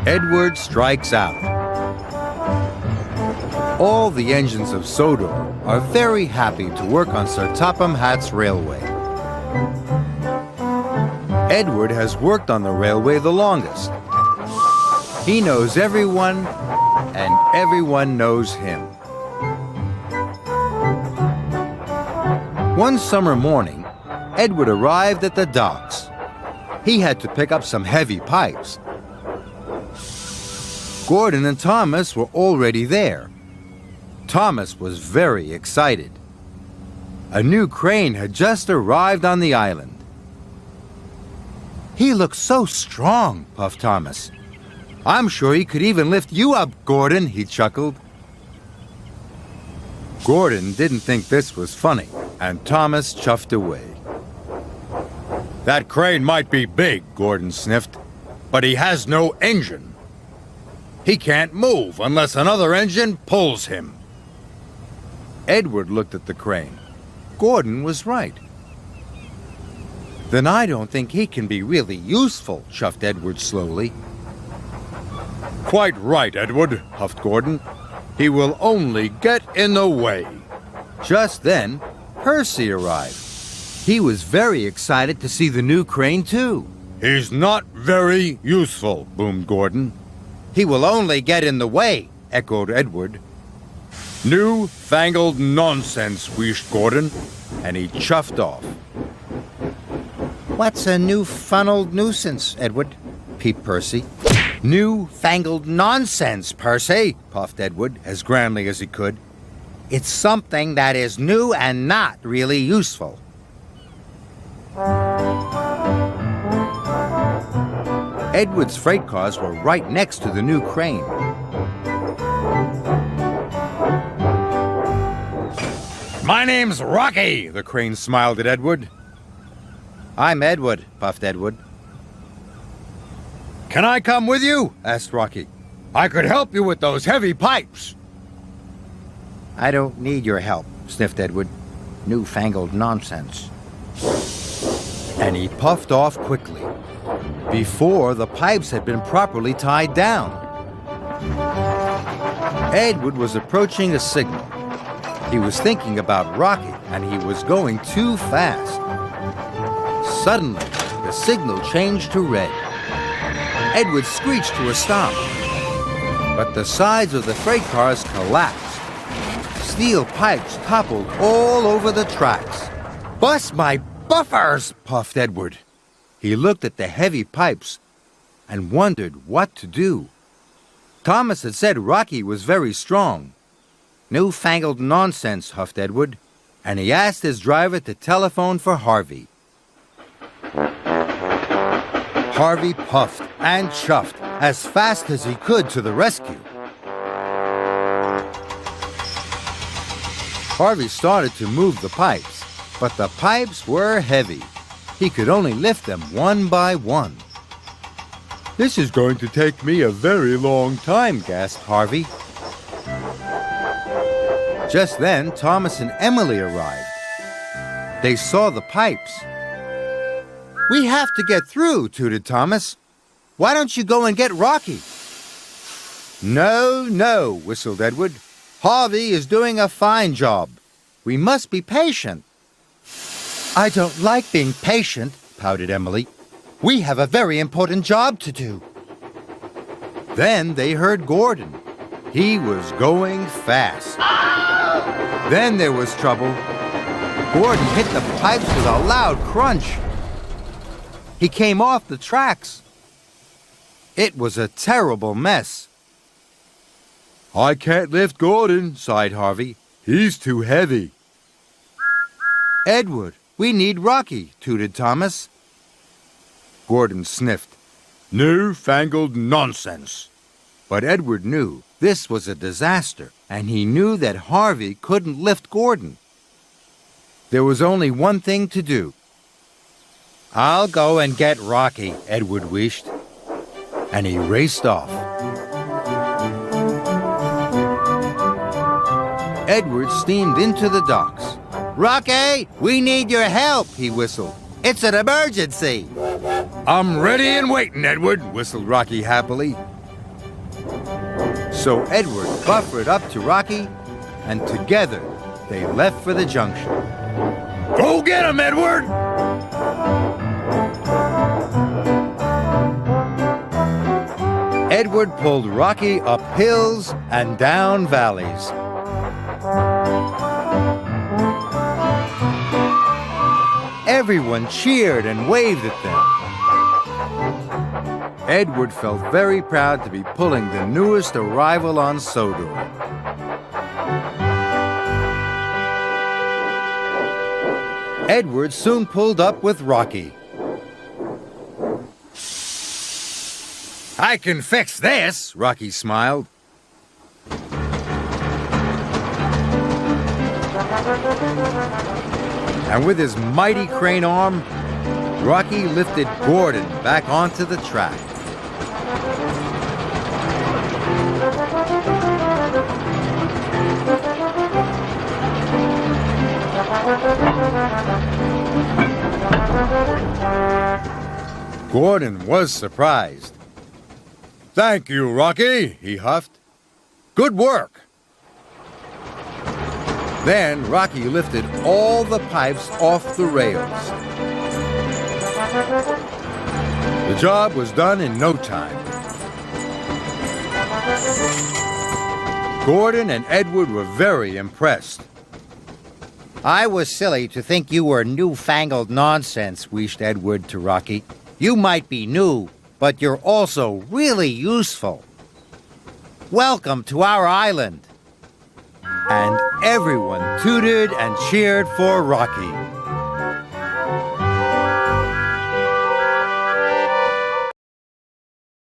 Edward strikes out. All the engines of Sodor are very happy to work on Sir Topham Hatt's railway. Edward has worked on the railway the longest. He knows everyone, and everyone knows him. One summer morning, Edward arrived at the docks. He had to pick up some heavy pipes. Gordon and Thomas were already there. Thomas was very excited. A new crane had just arrived on the island. "He looks so strong," puffed Thomas. "I'm sure he could even lift you up, Gordon," he chuckled. Gordon didn't think this was funny, and Thomas chuffed away. "That crane might be big," Gordon sniffed, "but he has no engine. He can't move unless another engine pulls him." Edward looked at the crane. Gordon was right. "Then I don't think he can be really useful," chuffed Edward slowly. "Quite right, Edward," huffed Gordon. "He will only get in the way." Just then, Percy arrived. He was very excited to see the new crane, too. "He's not very useful," boomed Gordon. "He will only get in the way," echoed Edward. "New-fangled nonsense," wheezed Gordon, and he chuffed off. "What's a new-funneled nuisance, Edward?" peeped Percy. "New-fangled nonsense, Percy," puffed Edward as grandly as he could. "It's something that is new and not really useful." Edward's freight cars were right next to the new crane. "My name's Rocky," the crane smiled at Edward. "I'm Edward," puffed Edward. "Can I come with you?" asked Rocky. "I could help you with those heavy pipes." "I don't need your help," sniffed Edward. "Newfangled nonsense." And he puffed off quickly, before the pipes had been properly tied down. Edward was approaching a signal. He was thinking about Rocky, and he was going too fast. Suddenly, the signal changed to red. Edward screeched to a stop, but the sides of the freight cars collapsed. Steel pipes toppled all over the tracks. "Bust my buffers!" puffed Edward. He looked at the heavy pipes and wondered what to do. Thomas had said Rocky was very strong. "Newfangled nonsense," huffed Edward, and he asked his driver to telephone for Harvey. Harvey puffed and chuffed as fast as he could to the rescue. Harvey started to move the pipes, but the pipes were heavy. He could only lift them one by one. "This is going to take me a very long time," gasped Harvey. Just then, Thomas and Emily arrived. They saw the pipes. "We have to get through," tooted Thomas. "Why don't you go and get Rocky?" "No, no," whistled Edward. "Harvey is doing a fine job. We must be patient." "I don't like being patient," pouted Emily. "We have a very important job to do." Then they heard Gordon. He was going fast. Then there was trouble. Gordon hit the pipes with a loud crunch. He came off the tracks. It was a terrible mess. "I can't lift Gordon," sighed Harvey. "He's too heavy." "Edward, we need Rocky," tooted Thomas. Gordon sniffed. "Newfangled nonsense." But Edward knew this was a disaster, and he knew that Harvey couldn't lift Gordon. There was only one thing to do. "I'll go and get Rocky," Edward wished, and he raced off. Edward steamed into the docks. "Rocky, we need your help," he whistled. "It's an emergency." "I'm ready and waiting, Edward," whistled Rocky happily. So Edward buffered up to Rocky, and together they left for the junction. Go get him, Edward! Edward pulled Rocky up hills and down valleys. Everyone cheered and waved at them. Edward felt very proud to be pulling the newest arrival on Sodor. Edward soon pulled up with Rocky. I can fix this, Rocky smiled. And with his mighty crane arm, Rocky lifted Gordon back onto the track. Gordon was surprised. Thank you, Rocky, he huffed. Good work. Then Rocky lifted all the pipes off the rails. The job was done in no time. Gordon and Edward were very impressed. I was silly to think you were newfangled nonsense, wheezed Edward to Rocky. You might be new, but you're also really useful. Welcome to our island. And everyone tooted and cheered for Rocky.